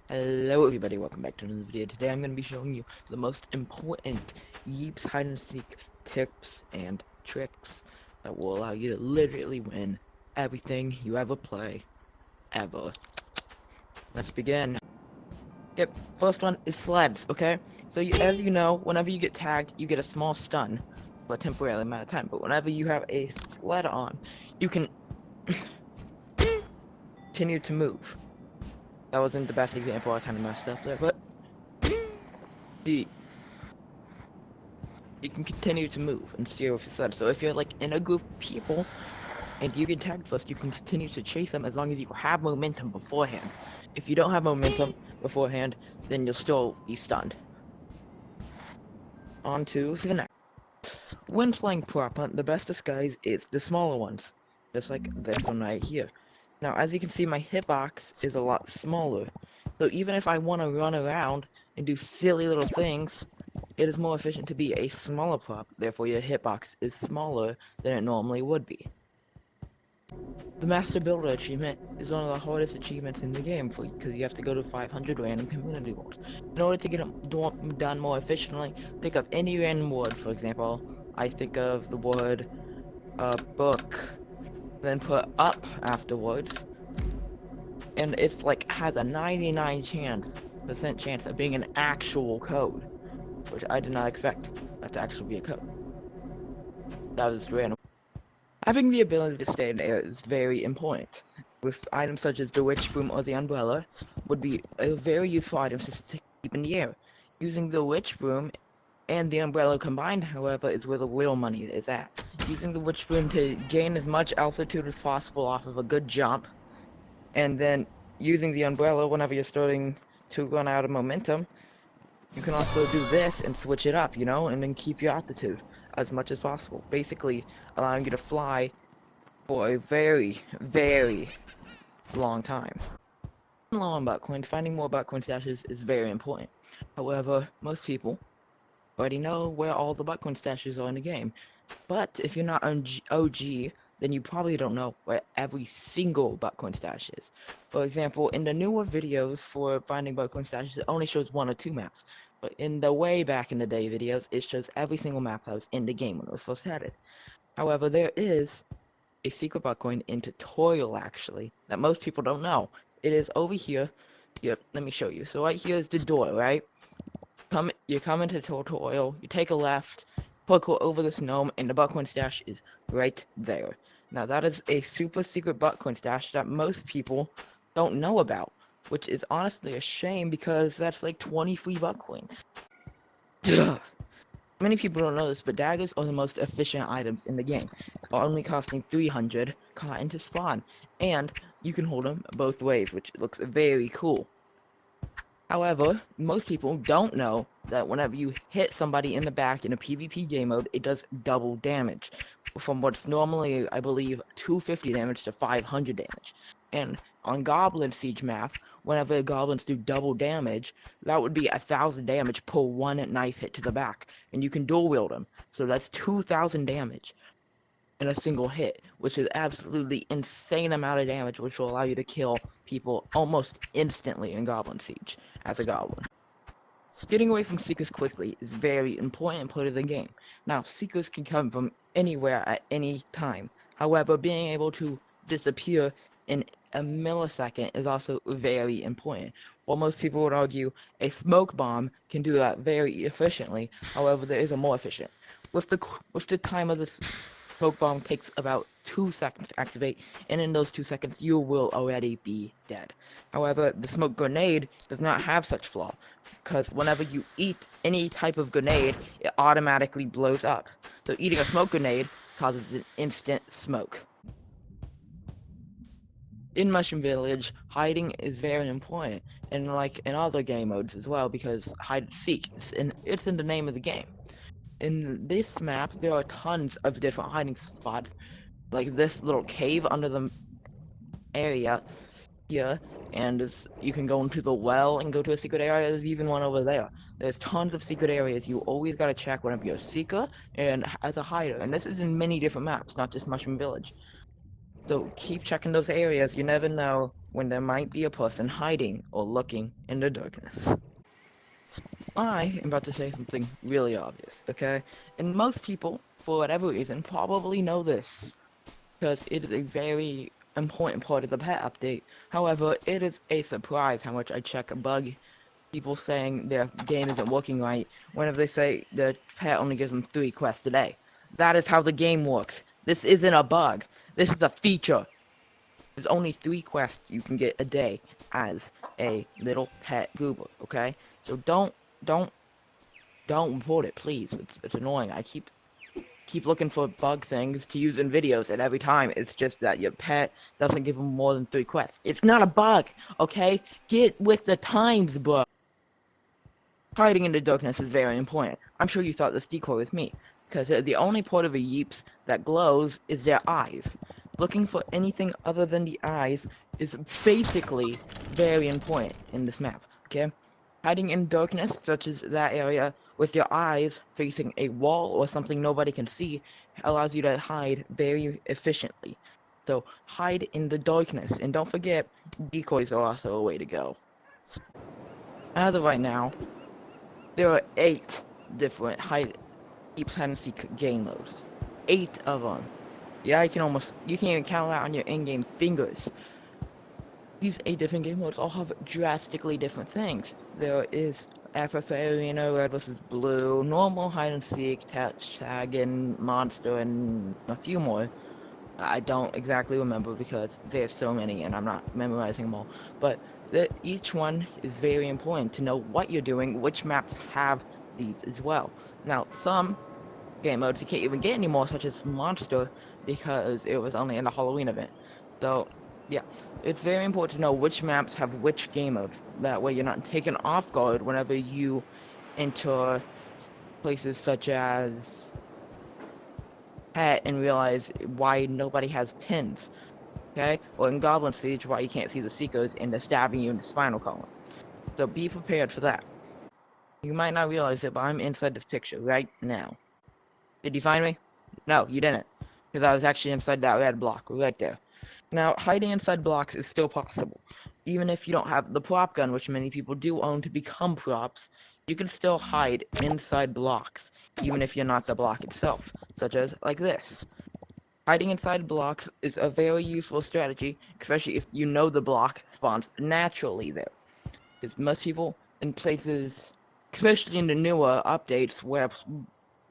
Hello everybody, welcome back to another video. Today I'm going to be showing you the most important Yeeps hide and seek tips and tricks that will allow you to literally win everything you ever play, ever. Let's begin. Yep, first one is sleds, okay? So as you know, whenever you get tagged, you get a small stun for a temporary amount of time, but whenever you have a sled on, you can continue to move. That wasn't the best example, I kind of messed up there, but the you can continue to move and steer with your sled. So if you're like in a group of people and you get tagged first, you can continue to chase them as long as you have momentum beforehand. If you don't have momentum beforehand, then you'll still be stunned. On to the next. When playing prop hunt, the best disguise is the smaller ones, just like this one right here. Now, as you can see, my hitbox is a lot smaller. So even if I want to run around and do silly little things, it is more efficient to be a smaller prop, therefore your hitbox is smaller than it normally would be. The Master Builder achievement is one of the hardest achievements in the game because you have to go to 500 random community worlds. In order to get them done more efficiently, think of any random word. For example, I think of the word book, then put up afterwards, and it's like has a 99% chance of being an actual code, which I did not expect that to actually be a code. That was random. Having the ability to stay in air is very important. With items such as the witch broom or the umbrella would be a very useful item to keep in the air. Using the witch broom and the umbrella combined, however, is where the real money is at. Using the witch broom to gain as much altitude as possible off of a good jump, and then using the umbrella whenever you're starting to run out of momentum, you can also do this and switch it up, and then keep your altitude as much as possible. Basically, allowing you to fly for a very, very long time. Low on Bitcoin, finding more Bitcoin stashes is very important. However, most people already know where all the Bitcoin stashes are in the game. But if you're not an OG, then you probably don't know where every single Bitcoin stash is. For example, in the newer videos for finding Bitcoin stashes, it only shows 1 or 2 maps. But in the way back in the day videos, it shows every single map that was in the game when it was first added. However, there is a secret Bitcoin in tutorial actually that most people don't know. It is over here. Yep, let me show you. So right here is the door, right? You come into tutorial, you take a left, parkour over this gnome, and the Bitcoin stash is right there. Now that is a super secret Bitcoin stash that most people don't know about, which is honestly a shame because that's like 20 free Bitcoins. Many people don't know this, but daggers are the most efficient items in the game, only costing 300 cotton to spawn, and you can hold them both ways, which looks very cool. However, most people don't know that whenever you hit somebody in the back in a PvP game mode, it does double damage, from what's normally, I believe, 250 damage to 500 damage. And on Goblin Siege map, whenever goblins do double damage, that would be 1,000 damage per one knife hit to the back, and you can dual wield them, so that's 2,000 damage in a single hit, which is absolutely insane amount of damage, which will allow you to kill people almost instantly in Goblin Siege as a goblin. Getting away from Seekers quickly is very important part of the game. Now, Seekers can come from anywhere at any time. However, being able to disappear in a millisecond is also very important. While most people would argue a smoke bomb can do that very efficiently, however, there is a more efficient. With the time of this smoke bomb takes about 2 seconds to activate, and in those 2 seconds you will already be dead. However, the smoke grenade does not have such flaw, because whenever you eat any type of grenade, it automatically blows up. So eating a smoke grenade causes an instant smoke. In Mushroom Village, hiding is very important, and like in other game modes as well, because hide and seek, it's in the name of the game. In this map, there are tons of different hiding spots, like this little cave under the area here, and you can go into the well and go to a secret area. There's even one over there. There's tons of secret areas. You always gotta check whenever you're a seeker and as a hider, and this is in many different maps, not just Mushroom Village. So keep checking those areas. You never know when there might be a person hiding or looking in the darkness. I am about to say something really obvious, okay? And most people, for whatever reason, probably know this, because it is a very important part of the pet update. However, it is a surprise how much I check a bug. People saying their game isn't working right whenever they say the pet only gives them 3 quests a day. That is how the game works. This isn't a bug. This is a feature. There's only 3 quests you can get a day as a little pet goober, okay? So don't report it, please. It's annoying. I keep looking for bug things to use in videos, and every time it's just that your pet doesn't give them more than 3 quests. It's not a bug, okay? Get with the times, bro. Hiding in the darkness is very important. I'm sure you thought this decoy with me, because the only part of a Yeeps that glows is their eyes. Looking for anything other than the eyes is basically very important in this map, okay? Hiding in darkness, such as that area, with your eyes facing a wall or something nobody can see, allows you to hide very efficiently. So, hide in the darkness, and don't forget, decoys are also a way to go. As of right now, there are 8 different Yeeps hide and seek game modes. 8 of them. Yeah, you can even count that on your in-game fingers. These 8 different game modes all have drastically different things. There is FFA Arena, Red vs. Blue, normal hide and seek, tag, and monster, and a few more. I don't exactly remember because there's so many and I'm not memorizing them all. But each one is very important to know what you're doing, which maps have these as well. Now, some game modes you can't even get anymore, such as Monster, because it was only in the Halloween event. So, yeah, it's very important to know which maps have which game modes. That way you're not taken off guard whenever you enter places such as Pet and realize why nobody has pins. Okay? Or in Goblin Siege, why you can't see the Seekers and they're stabbing you in the spinal column. So be prepared for that. You might not realize it, but I'm inside this picture right now. Did you find me? No, you didn't. Because I was actually inside that red block right there. Now, hiding inside blocks is still possible. Even if you don't have the prop gun, which many people do own to become props, you can still hide inside blocks, even if you're not the block itself, such as like this. Hiding inside blocks is a very useful strategy, especially if you know the block spawns naturally there. Because most people in places, especially in the newer updates where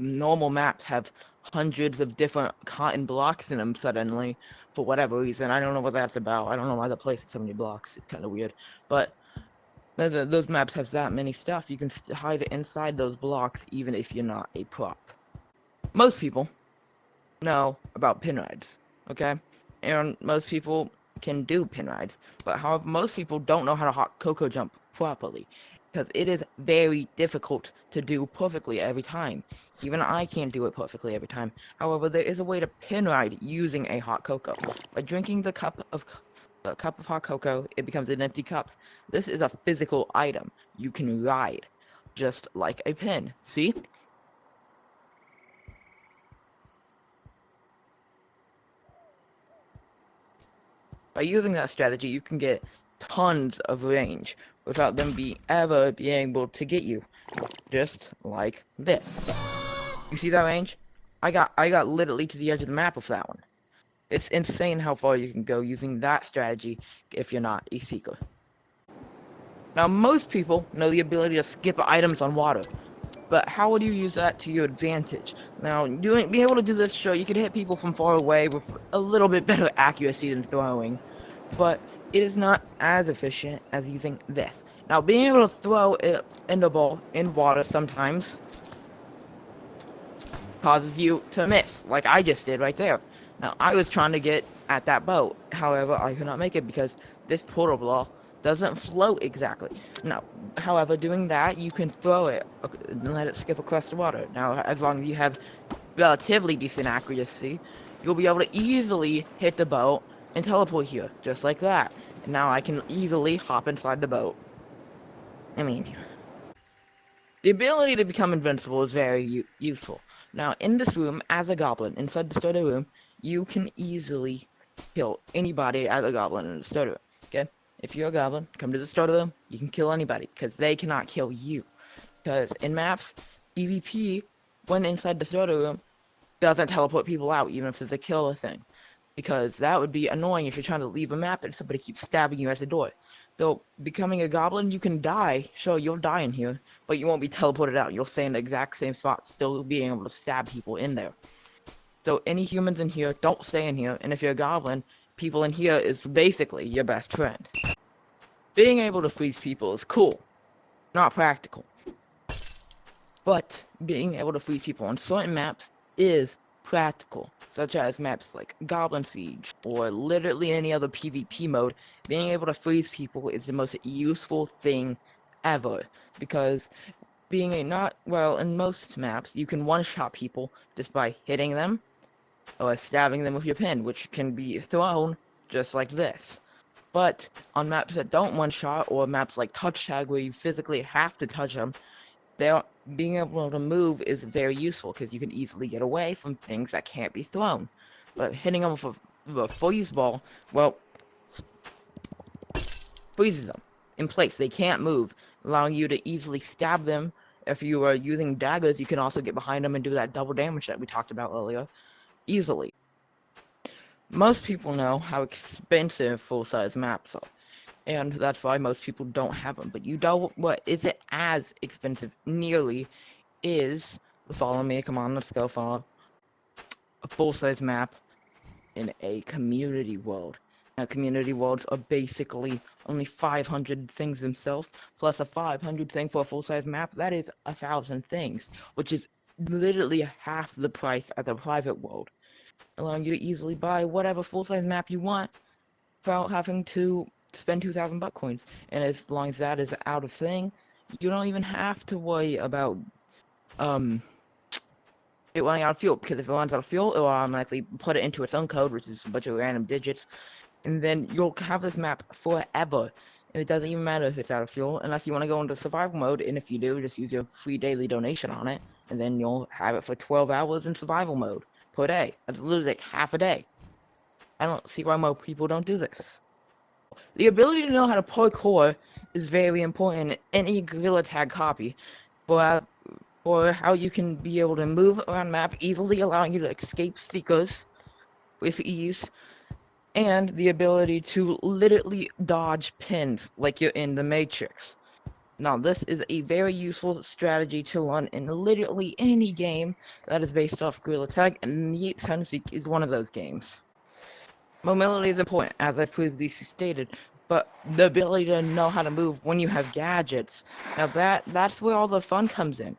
normal maps have hundreds of different cotton blocks in them suddenly, for whatever reason. I don't know what that's about. I don't know why the place has so many blocks. It's kind of weird. But those maps have that many stuff. You can hide inside those blocks even if you're not a prop. Most people know about pin rides, okay? And most people can do pin rides, but however, most people don't know how to hot cocoa jump properly, because it is very difficult to do perfectly every time. Even I can't do it perfectly every time. However, there is a way to pin ride using a hot cocoa. By drinking the cup of hot cocoa, it becomes an empty cup. This is a physical item. You can ride, just like a pin. See? By using that strategy, you can get tons of range without them ever being able to get you. Just like this. You see that range? I got literally to the edge of the map with that one. It's insane how far you can go using that strategy if you're not a seeker. Now, most people know the ability to skip items on water, but how would you use that to your advantage? Now, being able to do this, sure, you can hit people from far away with a little bit better accuracy than throwing, but it is not as efficient as using this. Now, being able to throw an ender ball in water sometimes causes you to miss, like I just did right there. Now, I was trying to get at that boat, however, I could not make it because this portal ball doesn't float exactly. Now, however, doing that, you can throw it and let it skip across the water. Now, as long as you have relatively decent accuracy, you'll be able to easily hit the boat and teleport here, just like that. And now I can easily hop inside the boat. I mean, the ability to become invincible is very useful. Now, in this room, as a goblin, inside the starter room, you can easily kill anybody as a goblin in the starter room. Okay? If you're a goblin, come to the starter room, you can kill anybody, because they cannot kill you. Because in maps, PvP, when inside the starter room, doesn't teleport people out, even if there's a killer thing. Because that would be annoying if you're trying to leave a map and somebody keeps stabbing you at the door. So, becoming a goblin, you can die. Sure, you'll die in here, but you won't be teleported out. You'll stay in the exact same spot, still being able to stab people in there. So, any humans in here, don't stay in here, and if you're a goblin, people in here is basically your best friend. Being able to freeze people is cool, not practical. But being able to freeze people on certain maps is practical, such as maps like Goblin Siege or literally any other PvP mode. Being able to freeze people is the most useful thing ever, because being a not well in most maps you can one-shot people just by hitting them or stabbing them with your pin, which can be thrown just like this. But on maps that don't one-shot, or maps like Touch Tag where you physically have to touch them, being able to move is very useful because you can easily get away from things that can't be thrown. But hitting them with a freeze ball, well, freezes them in place. They can't move, allowing you to easily stab them. If you are using daggers, you can also get behind them and do that double damage that we talked about earlier, easily. Most people know how expensive full-size maps are, and that's why most people don't have them. But you know what isn't as expensive nearly is, follow me, come on, let's go follow, a full-size map in a community world. Now, community worlds are basically only 500 things themselves, plus a 500 thing for a full-size map. That is 1,000 things, which is literally half the price as a private world, allowing you to easily buy whatever full-size map you want without having to spend 2,000 buck coins. And as long as that is out of thing, you don't even have to worry about it running out of fuel, because if it runs out of fuel, it will automatically put it into its own code, which is a bunch of random digits, and then you'll have this map forever, and it doesn't even matter if it's out of fuel, unless you want to go into survival mode, and if you do, just use your free daily donation on it, and then you'll have it for 12 hours in survival mode per day. That's literally like half a day. I don't see why more people don't do this. The ability to know how to parkour is very important in any Gorilla Tag copy, but or how you can be able to move around map easily, allowing you to escape seekers with ease, and the ability to literally dodge pins like you're in the Matrix. Now, this is a very useful strategy to learn in literally any game that is based off Gorilla Tag, and Yeeps Hide and Seek is one of those games. Mobility is important, as I previously stated, but the ability to know how to move when you have gadgets, now that's where all the fun comes in.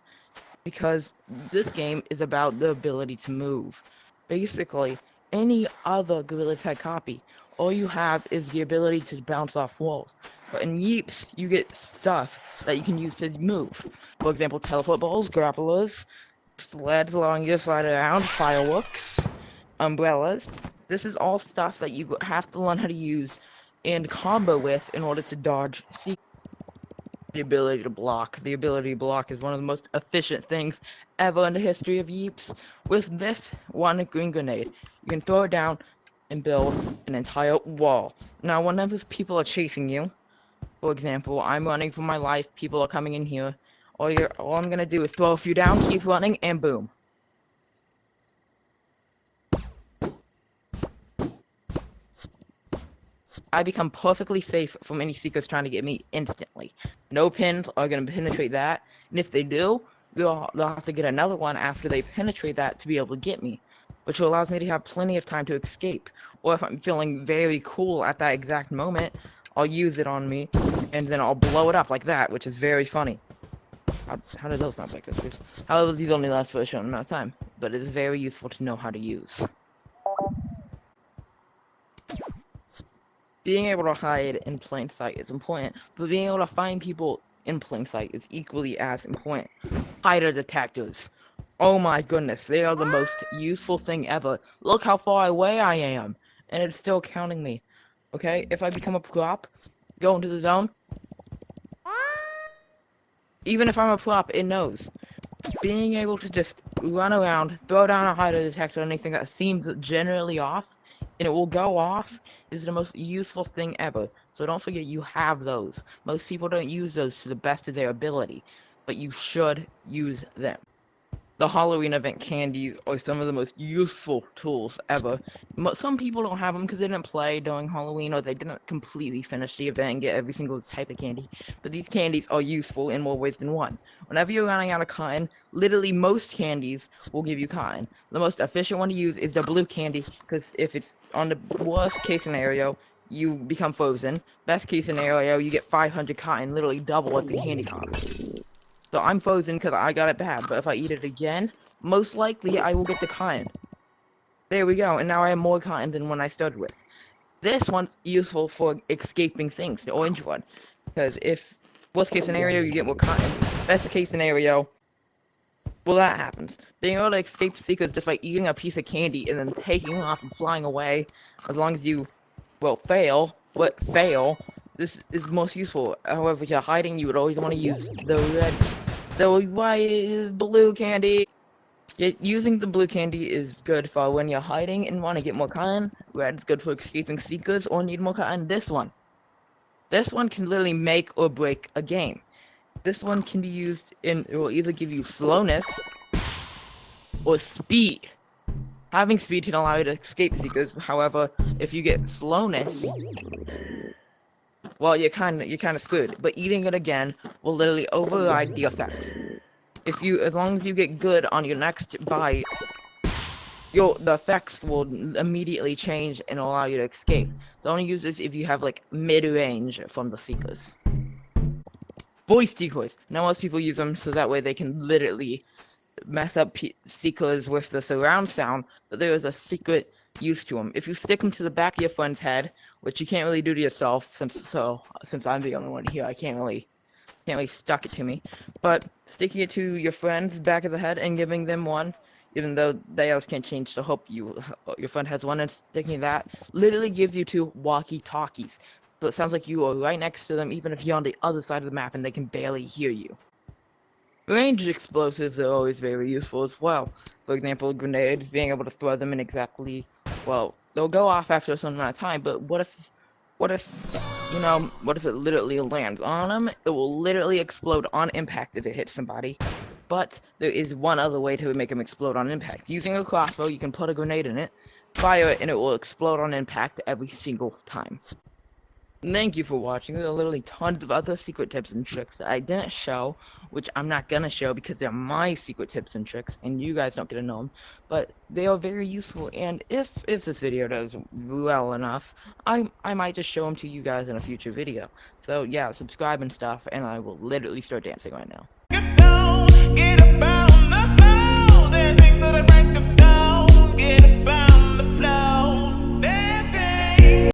Because this game is about the ability to move. Basically, any other Gorilla Tag copy, all you have is the ability to bounce off walls. But in Yeeps, you get stuff that you can use to move. For example, teleport balls, grapplers, sleds allowing you to slide around, fireworks, umbrellas. This is all stuff that you have to learn how to use and combo with in order to dodge secrets. The ability to block. The ability to block is one of the most efficient things ever in the history of Yeeps. With this one green grenade, you can throw it down and build an entire wall. Now, whenever people are chasing you, for example, I'm running for my life, people are coming in here, all I'm gonna do is throw a few down, keep running, and boom. I become perfectly safe from any seekers trying to get me instantly. No pins are going to penetrate that, and if they do, they'll have to get another one after they penetrate that to be able to get me, which allows me to have plenty of time to escape. Or if I'm feeling very cool at that exact moment, I'll use it on me, and then I'll blow it up like that, which is very funny. How did those not break this? However, these only last for a short amount of time, but it is very useful to know how to use. Being able to hide in plain sight is important, but being able to find people in plain sight is equally as important. Hider detectors. Oh my goodness, they are the most useful thing ever. Look how far away I am, and it's still counting me. Okay, if I become a prop, go into the zone. Even if I'm a prop, it knows. Being able to just run around, throw down a hider detector, anything that seems generally off, and it will go off is the most useful thing ever. So don't forget you have those. Most people don't use those to the best of their ability, but you should use them. The Halloween event candies are some of the most useful tools ever. Some people don't have them because they didn't play during Halloween or they didn't completely finish the event and get every single type of candy. But these candies are useful in more ways than one. Whenever you're running out of cotton, literally most candies will give you cotton. The most efficient one to use is the blue candy because if it's on the worst case scenario, you become frozen. Best case scenario, you get 500 cotton, literally double what the candy costs. So I'm frozen because I got it bad, but if I eat it again, most likely I will get the cotton. There we go, and now I have more cotton than when I started with. This one's useful for escaping things, the orange one. Because if, worst case scenario, you get more cotton. Best case scenario, well that happens. Being able to escape seekers just by eating a piece of candy and then taking off and flying away, as long as you, well, fail, this is most useful. However, if you're hiding, you would always want to use the white blue candy. Using the blue candy is good for when you're hiding and want to get more cotton. Red is good for escaping seekers or need more cotton. This one can literally make or break a game. This one can be used in, it will either give you slowness or speed. Having speed can allow you to escape seekers. However, if you get slowness, well, you're kind of screwed. But eating it again will literally override the effects. As long as you get good on your next bite, the effects will immediately change and allow you to escape. So only use this if you have like mid-range from the seekers. Voice decoys. Now most people use them so that way they can literally mess up seekers with the surround sound, but there is a secret use to them. If you stick them to the back of your friend's head, which you can't really do to yourself, since I'm the only one here, I can't really stuck it to me, but sticking it to your friend's back of the head and giving them one, even though they else can't change to hope your friend has one, and sticking that literally gives you two walkie-talkies. So it sounds like you are right next to them, even if you're on the other side of the map and they can barely hear you. Ranged explosives are always very useful as well. For example, grenades, being able to throw them in exactly, well, they'll go off after a certain amount of time, but what if, what if it literally lands on them? It will literally explode on impact if it hits somebody. But there is one other way to make them explode on impact. Using a crossbow, you can put a grenade in it, fire it, and it will explode on impact every single time. Thank you for watching. There are literally tons of other secret tips and tricks that I didn't show, which I'm not gonna show because they're my secret tips and tricks, and you guys don't get to know them. But they are very useful, and if this video does well enough, I might just show them to you guys in a future video. So yeah, subscribe and stuff, and I will literally start dancing right now.